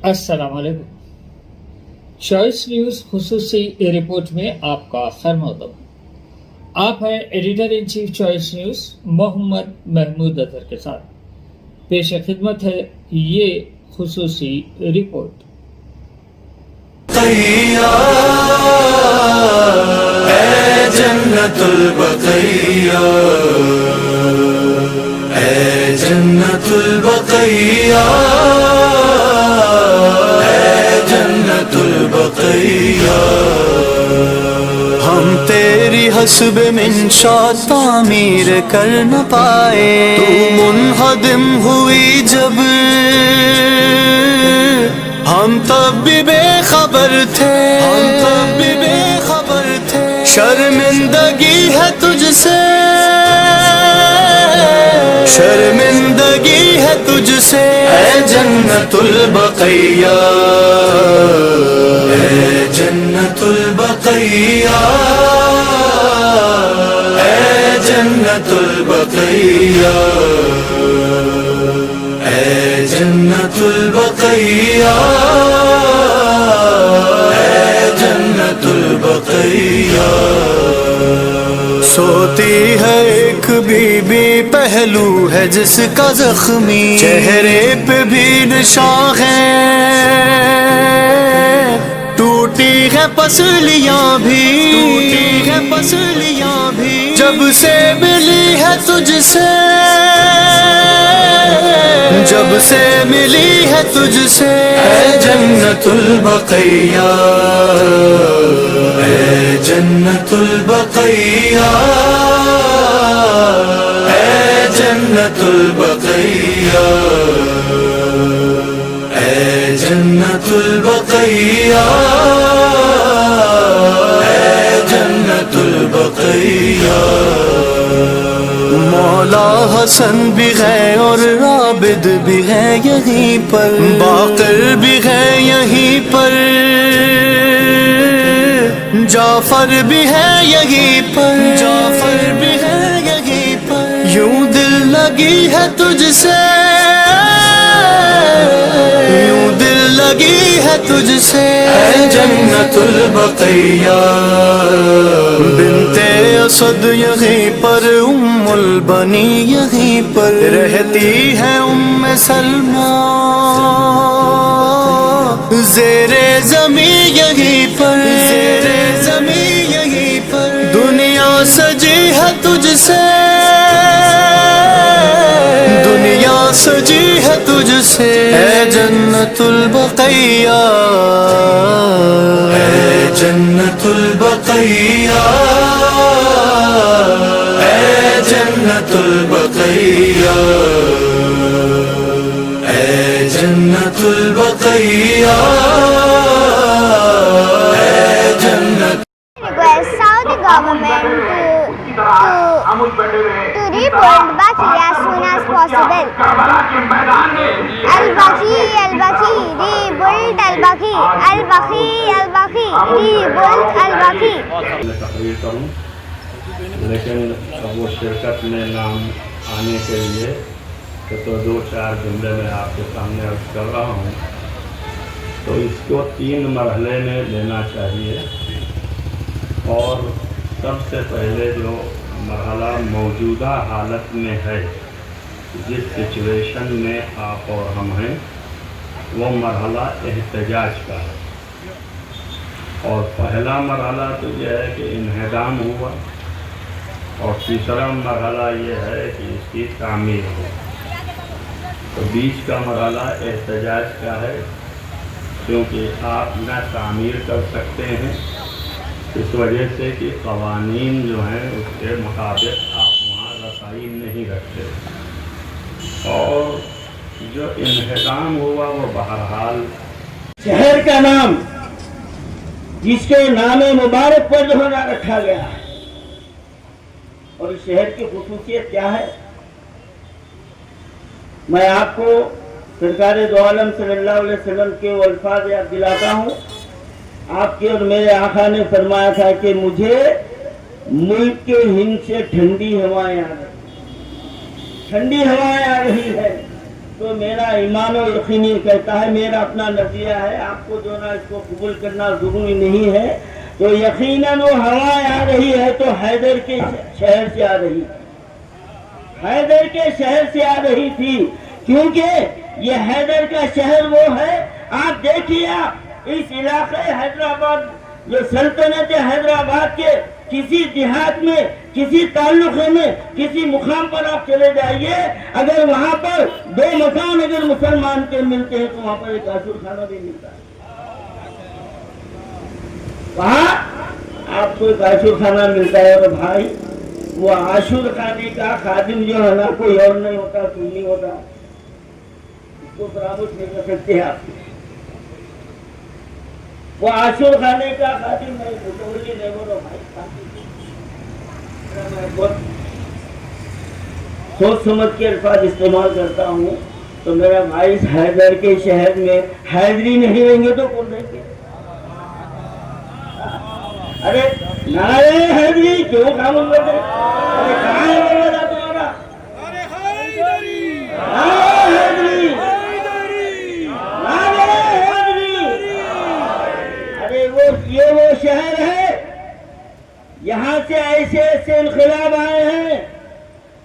अस्सलाम वालेकुम। Choice news खुसूसी report में आपका खैर मक़दम। आप हैं editor in chief Choice News Mohammad Mahmood Azhar के साथ। पेश खिदमत है ये खुसूसी रिपोर्ट। जन्नतुल बक़िया, ऐ जन्नतुल बक़िया, ऐ जन्नतुल बक़िया। हम तेरी हस्ब मिंशा तामीर कर न पाए, तू मुनहदिम हुई जब हम तब भी बेखबर थे, शर्मिंदगी है तुझसे, शर्मिंदगी है तुझसे, ऐ जन्नतुल बक़िया, ऐ जन्नतुल बक़िया, ऐ जन्नतुल बक़िया, ऐ जन्नतुल बक़िया, ऐ जन्नतुल बक़िया। सोती है एक बीबी, पहलू है जिसका जख्मी, चेहरे पे भी निशान है, टूटी है पसलियां भी, टूटी है पसलियां भी, जब से मिली है तुझसे, जब से मिली है तुझसे, ऐ जन्नतुल बक़िया, ऐ जन्नतुल बक़िया, ऐ जन्नतुल बक़िया, ऐ जन्नतुल बक़िया, ऐ जन्नतुल बक़िया। मौला हसन भी है और राबिद भी है यहीं पर, बाक़िर भी है यहीं पर, जाफर भी है यहीं पर, जाफर भी है यहीं पर। यूं दिल लगी है तुझसे, यूं दिल लगी है तुझसे, ऐ जन्नतुल बक़िया, बिन्ते असद यहीं पर, उम्मुल बनी यहीं पर, रहती है उम्मे सलमा, ज़ेरे ज़मी यहीं पर, ज़ेरे ज़मी यहीं पर। दुनिया सजी है तुझसे, दुनिया सजी है तुझसे, ऐ जन्नतुल बक़िया, ऐ जन्नतुल बक़िया, ऐ जन्नतुल बक़िया, ऐ जन्नतुल बक़िया, ऐ जन्नत। Request Saudi government to rebuild Baqi as soon as possible. Al-Baqi, Al-Baqi, rebuild Al-Baqi, Al-Baqi, Al-Baqi, rebuild Al-Baqi. तकरीर करूं, लेकिन वो शिरकत में नाम आने के लिए तो दो चार जुमले में आपके सामने अर्ज कर रहा हूँ। तो इसको 3 मरहले में लेना चाहिए, और सबसे पहले जो मरहला मौजूदा हालत में है, जिस सिचुएशन में आप और हम हैं, वो मरहला एहतजाज का है। और पहला मरहला तो यह है कि इन्हदाम हुआ, और तीसरा मरहला ये है कि इसकी तामीर हो। तो बीच का मरहला एहतजाज का है, क्योंकि आप न तामीर कर सकते हैं, इस वजह से कि क़वानीन जो हैं उसके मुताबिक आप वहाँ रसाई नहीं रखते, और जो इन्हदाम हुआ वो बहरहाल शहर का नाम जिसके नाम मुबारक पर जो रखा गया है, और इस शहर की खुसूसियत क्या है, मैं आपको सरकार दो आलम सल्लल्लाहु अलैहि वसल्लम के वो अल्फाज याद दिलाता हूँ। आपके और मेरे आका ने फरमाया था कि मुझे मुल्क के हिंद से ठंडी हवाएं आ रही, ठंडी हवाएं आ रही है, तो मेरा ईमान और यकीन ये कहता है, मेरा अपना नजरिया है, आपको जो ना इसको कबूल करना जरूरी नहीं है। तो यकीनन वो हवा आ रही है तो हैदर के शहर से आ रही, हैदर के शहर से आ रही थी, क्योंकि ये हैदर का शहर वो है। आप देखिए, आप इस इलाके हैदराबाद, जो सल्तनत हैदराबाद के किसी देहात में, किसी ताल्लुके में, किसी मुकाम पर आप चले जाइए, अगर वहाँ पर 2 मकान अगर मुसलमान के मिलते हैं तो वहाँ पर एक आशुर खाना भी मिलता है। वहाँ आपको एक आशुर खाना मिलता है। और भाई, वो आशुर खाने का खादिम जो है ना, कोई और नहीं होता, सुन्नी होता, इसको बराबर नहीं कर सकते आप। वो आशुर खाने का खादिम नहीं, मुतवल्ली नहीं, बोलो भाई। मैं बहुत सोच समझ के अल्फाज इस्तेमाल करता हूँ, तो मेरा भाई हैदर के शहर में हैदरी नहीं रहेंगे तो कौन रहेंगे? अरे नारे हैदरी, क्यों खामोश बैठे? अरे कहाँ है बंदा तुम्हारा? अरे हैदरी, नारे हैदरी, नारे हैदरी। अरे वो शहर है, यहाँ से ऐसे ऐसे इनकलाब आए हैं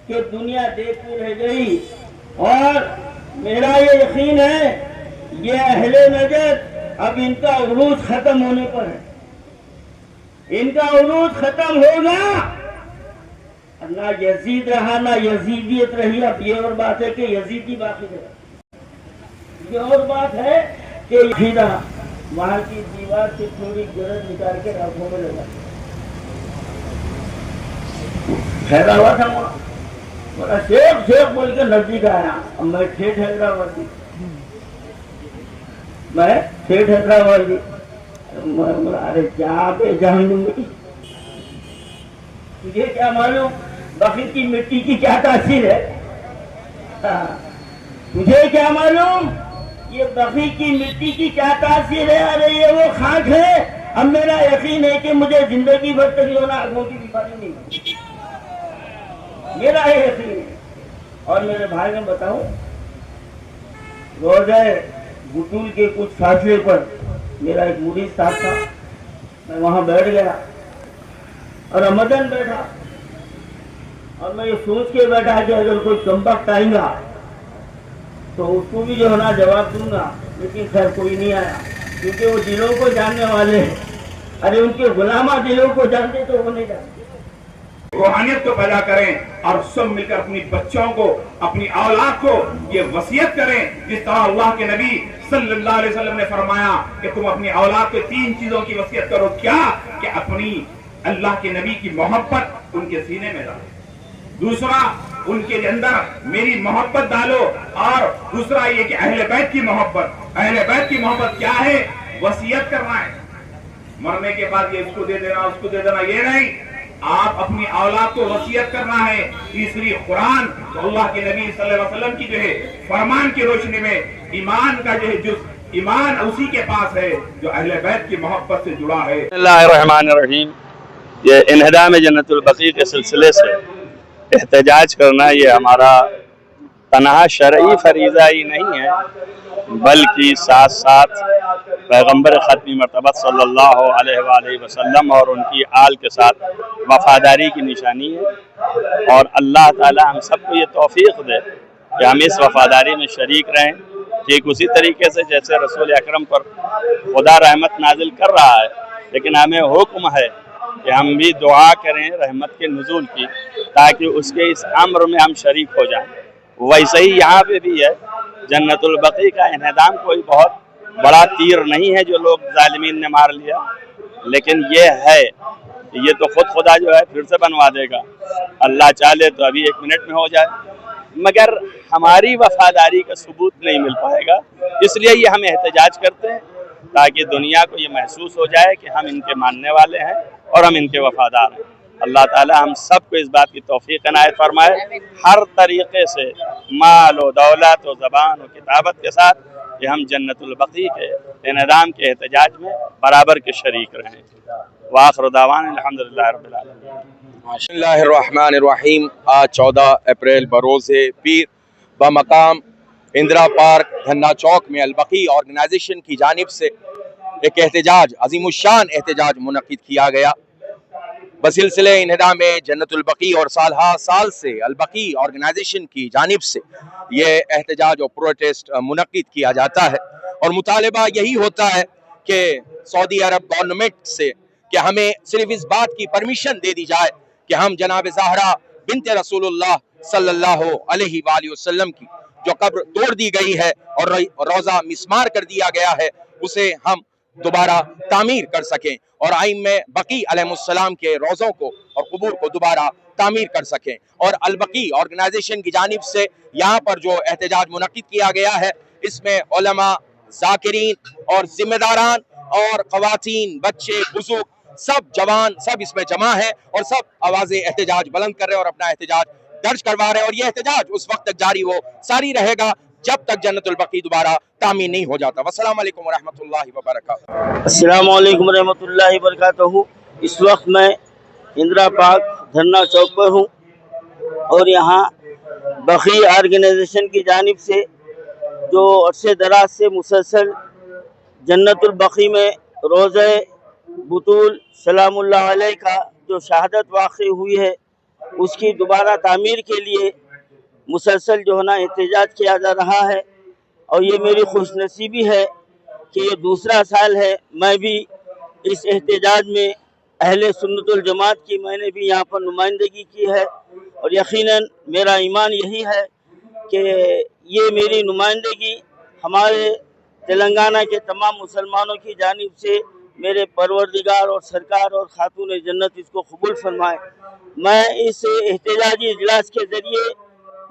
कि दुनिया देखती रह गई। और मेरा ये यकीन है, ये अहले नजद अब इनका उरूज खत्म होने पर है, इनका उरूज खत्म होगा। ना यजीद रहा, ना यजीदियत रही। अब ये और बात है कि यजीदी बाकी रहा, ये और बात है कि यजीदा वहाँ की दीवार से थोड़ी गरज निकाल के आंखों में लगा ठहरा हुआ था वहाँ, बोला शेख शेख बोल के नजदीक आया। अब मैं ठेठ हैदराबादी, मैं ठेठ हैदराबादी, बोला अरे क्या पे जान दूंगी, तुझे क्या मालूम बकरी की मिट्टी की क्या तासीर है? तुझे क्या मालूम ये बकरी की मिट्टी की क्या तासीर है? अरे ये वो खाक है। अब मेरा यकीन है कि मुझे जिंदगी भर तक जो ना आंखों की बीमारी नहीं होगी, मेरा ये यकीन है। और मेरे भाई में बताऊं, रोज़े बुतूल के कुछ फासले पर मेरा एक मुरीद साहब था, मैं वहां बैठ गया और रमजान बैठा, और मैं ये सोच के बैठा कि अगर कोई कमबख्त आएगा तो उसको भी जो है ना जवाब दूंगा। लेकिन खैर कोई नहीं आया, क्योंकि वो दिलों को जानने वाले हैं। अरे उनके गुलामा दिलों को जानते तो वो नहीं जानते। रूहानियत को पैदा करें और सब मिलकर अपनी बच्चों को, अपनी औलाद को ये वसीयत करें, जिस तरह अल्लाह के नबी सल्लल्लाहु अलैहि वसल्लम ने फरमाया कि तुम अपनी औलाद को 3 चीजों की वसीयत करो। क्या? कि अपनी अल्लाह के नबी की मोहब्बत उनके सीने में डालो, दूसरा उनके अंदर मेरी मोहब्बत डालो, और दूसरा ये कि अहले बैत की मोहब्बत। अहले बैत की मोहब्बत क्या है? वसीयत करना है, मरने के बाद ये इसको दे देना, उसको दे देना, ये नहीं। आप अपनी औलाद को वसीयत करना है। तीसरी कुरान, तो अल्लाह के नबी सल्लल्लाहु अलैहि वसल्लम की जो है फरमान की रोशनी में ईमान का जो है जुज़ ईमान उसी के पास है जो अहले बैत की मोहब्बत से जुड़ा है। बिस्मिल्लाहिर्रहमानिर्रहीम। ये इन्हिदाम जन्नतुल बकी के सिलसिले से एहतजाज करना ये हमारा तनहा शरई फरीज़ा ही नहीं है, बल्कि साथ साथ पैगम्बर ख़त्मी मरतबत सल्लल्लाहु अलैहि वसल्लम और उनकी आल के साथ वफ़ादारी की निशानी है। और अल्लाह ताला हम सबको ये तौफ़ीक़ दे कि हम इस वफ़ादारी में शरीक रहें, ठीक उसी तरीके से जैसे रसूल अकरम पर खुदा रहमत नाजिल कर रहा है, लेकिन हमें हुक्म है कि हम भी दुआ करें रहमत के नुज़ूल की, ताकि उसके इस अम्र में हम शरीक हो जाएं। वैसे ही यहाँ पे भी है, जन्नतुल बकी का इन्हिदाम कोई बहुत बड़ा तीर नहीं है जो लोग जालिमीन ने मार लिया, लेकिन ये है, ये तो खुद खुदा जो है फिर से बनवा देगा, अल्लाह चाहे तो अभी 1 मिनट में हो जाए, मगर हमारी वफादारी का सबूत नहीं मिल पाएगा। इसलिए ये हम एहतजाज करते हैं, ताकि दुनिया को ये महसूस हो जाए कि हम इनके मानने वाले हैं और हम इनके वफादार हैं। अल्लाह ताला हम सबको इस बात की तौफीक इनायत फरमाए, हर तरीके से माल व दौलत व ज़बान व किताबत के साथ कि हम जन्नतुल बकी के इन्हिदाम के एहतजाज में बराबर के शरीक रहें। वाखिर दावाना अल्हम्दुलिल्लाहि रब्बिल आलमीन। बिस्मिल्लाहिर्रहमानिर्रहीम। आज 14 अप्रैल बरोज़े पीर बमकाम इंदिरा पार्क धन्ना चौक में अलबकी ऑर्गेनाइजेशन की जानिब से एक एहतजाज, अजीमुशान एहतजाज मुनक्किद किया गया। बसिलसिले इन्हिदाम जन्नतुल बकी और साल से अलबकी ऑर्गेनाइजेशन की जानिब से ये एहतजाज और प्रोटेस्ट मुनक्किद किया जाता है और मुतालबा यही होता है कि सऊदी अरब गवर्नमेंट से कि हमें सिर्फ इस बात की परमिशन दे दी जाए कि हम जनाब ज़हरा बिनते रसूलुल्लाह सल्लल्लाहु अलैहि वसल्लम की जो कब्र तोड़ दी गई है और रोज़ा मिस्मार कर दिया गया है उसे हम दोबारा तामीर कर सकें और आइम्मे बकी अलैहिस्सलाम के रोज़ों को और कबूर को दोबारा तामीर कर सकें। और अलबकी ऑर्गेनाइजेशन की जानिब से यहाँ पर जो एहतजाज मुनक्किद किया गया है इसमें उलमा, ज़ाकिरीन और जिम्मेदारान और ख़वातीन, बच्चे, बुजुर्ग, सब जवान सब इसमें जमा है और सब आवाज़ें एहतजाज बुलंद कर रहे हैं और अपना एहतजाज दर्ज करवा रहे हैं और ये एहतजाज उस वक्त तक जारी वो सारी रहेगा जब तक जन्नतुल बकी दोबारा तामीर नहीं हो जाता। वस्सलाम अलैकुम व रहमतुल्लाहि व बरकातहू। अस्सलाम वालेकुम रहमतुल्लाहि वबरकातुहू। इस वक्त मैं इंदिरा पार्क धरना चौक पर हूँ और यहाँ बकी ऑर्गेनाइजेशन की जानिब से जो अरसे दराज से मुसलसल जन्नतुल बकी में रोज़े बुतूल सलामुल्लाह अलैह का जो शहादत वाक़ई हुई है उसकी दोबारा तामीर के लिए मुसलसल जो है ना एहतजाज किया जा रहा है और ये मेरी खुशनसीबी है कि ये दूसरा साल है मैं भी इस एहतजाज में अहले सुन्नतुल जमात की मैंने भी यहाँ पर नुमाइंदगी की है और यकीनन मेरा ईमान यही है कि ये मेरी नुमाइंदगी हमारे तेलंगाना के तमाम मुसलमानों की जानिब से मेरे परवरदिगार और सरकार और खातून जन्नत इसको कबूल फरमाए। मैं इस एहतजाजी इजलास के ज़रिए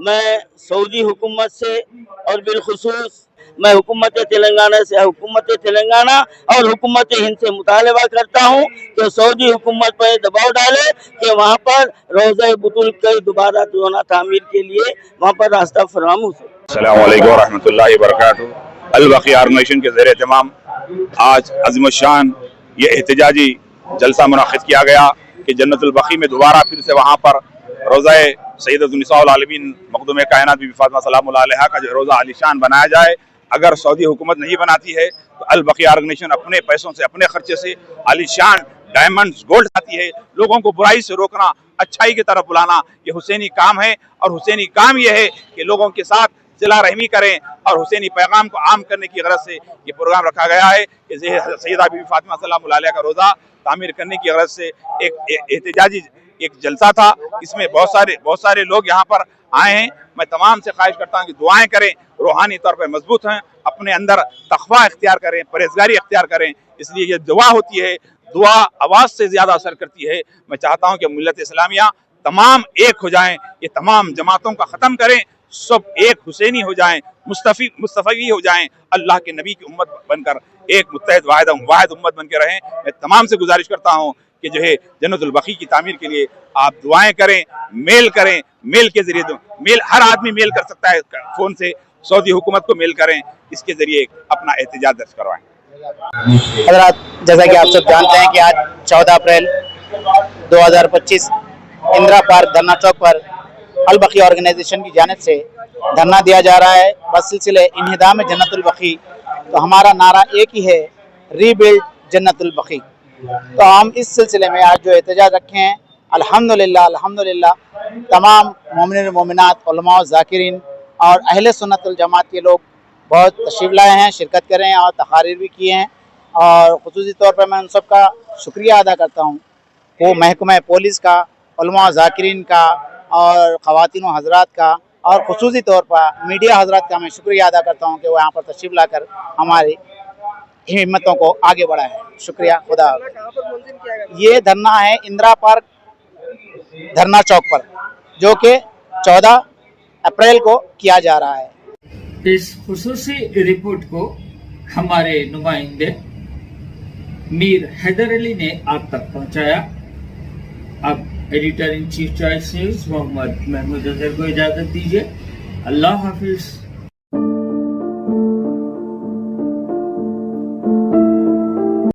मैं सऊदी हुकूमत से और बिलखुसूस मैं हुकूमत तेलंगाना और हुकूमत हिंद से मुतालबा करता हूँ कि सऊदी हुकूमत पर दबाव डाले कि वहाँ पर रोज़ा बुतुल के दोबारा जो ना तामीर के लिए वहाँ पर रास्ता फराहम हो सके। अस्सलाम वालेकुम व रहमतुल्लाहि व बरकातहू। अल-बकी ऑर्गेनाइजेशन के ज़ेर एहतमाम आज अज़ीमुश्शान ये एहतजाजी जलसा मुनक़्क़िद किया गया कि जन्नतुल बकी में दोबारा फिर से वहाँ पर रोज़ा सैयदतुन निसाउल आलमीन मखदूम कायनात बीबी फातिमा सलामुल्लाह अलैहा का जो रोज़ा आलिशान बनाया जाए। अगर सऊदी हुकूमत नहीं बनाती है तो अल बकी ऑर्गेनाइजेशन अपने पैसों से अपने खर्चे से आलिशान डायमंड्स गोल्ड आती है। लोगों को बुराई से रोकना, अच्छाई की तरफ बुलाना ये हुसैनी काम है और हुसैनी काम ये है कि लोगों के साथ सिला रहमी करें और हुसैनी पैगाम को आम करने की गरज से ये प्रोग्राम रखा गया है कि सैयदा बीबी फातिमा सलामुल्लाह अलैहा का रोज़ा तामीर करने की गरज से एक एहतजाजी एक जलसा था। इसमें बहुत सारे लोग यहाँ पर आए हैं। मैं तमाम से ख्वाहिश करता हूँ कि दुआएं करें, रूहानी तौर पर मजबूत हैं, अपने अंदर तक़वा इख्तियार करें, परहेज़गारी इख्तियार करें। इसलिए ये दुआ होती है, दुआ आवाज़ से ज़्यादा असर करती है। मैं चाहता हूँ कि मिल्लत इस्लामिया तमाम एक हो जाएं, ये तमाम जमातों का ख़त्म करें, सब एक हुसैनी हो जाएं, मुस्तफ़ी हो जाएं, अल्लाह के नबी की उम्मत बनकर एक मुत्तहिद वाहिद उम्मत बन के रहें। मैं तमाम से गुजारिश करता हूँ कि जो है जन्नतुल बकी की तामीर के लिए आप दुआएं करें, मेल करें। मेल के जरिए मेल हर आदमी मेल कर सकता है, फ़ोन से सऊदी हुकूमत को मेल करें, इसके ज़रिए अपना एहतजाज दर्ज करवाएं। हज़रात, जैसा कि आप सब जानते हैं कि आज 14 अप्रैल 2025 इंदिरा पार्क धरना चौक पर अल बकी ऑर्गेनाइजेशन की जानिब से धरना दिया जा रहा है बसिलसिले इन्हिदाम जन्नतुल बकी। तो हमारा नारा एक ही है, रीबिल्ड जन्नतुल बकी। तो हम इस सिलसिले में आज जो एहतजाज रखे हैं अल्हम्दुलिल्लाह तमाम मोमिन मोमिनात, उलमा, ज़ाकिरीन और अहले सुन्नतुल जमात के लोग बहुत तशरीफ़ लाए हैं, शिरकत कर रहे हैं और तकारीर भी किए हैं। और ख़ुसूसी तौर पर मैं उन सब का शुक्रिया अदा करता हूँ, वो महकमा पुलिस का, उलमा, ज़ाकिरीन का और ख़वातीन हज़रात का और ख़ुसूसी तौर पर मीडिया हज़रात का मैं शुक्रिया अदा करता हूँ कि वो यहाँ पर तशरीफ़ लाकर हमारी हिम्मतों को आगे बढ़ाएं। शुक्रिया, खुदा। ये धरना है इंदिरा पार्क धरना चौक पर, जो कि 14 अप्रैल को किया जा रहा है। इस खुसूसी रिपोर्ट को हमारे नुमाइंदे मीर हैदर अली ने आप तक पहुंचाया। अब editor in chief Choice News Mohammad Mahmood Azhar को इजाज़त दीजिए। अल्लाह हाफिज़।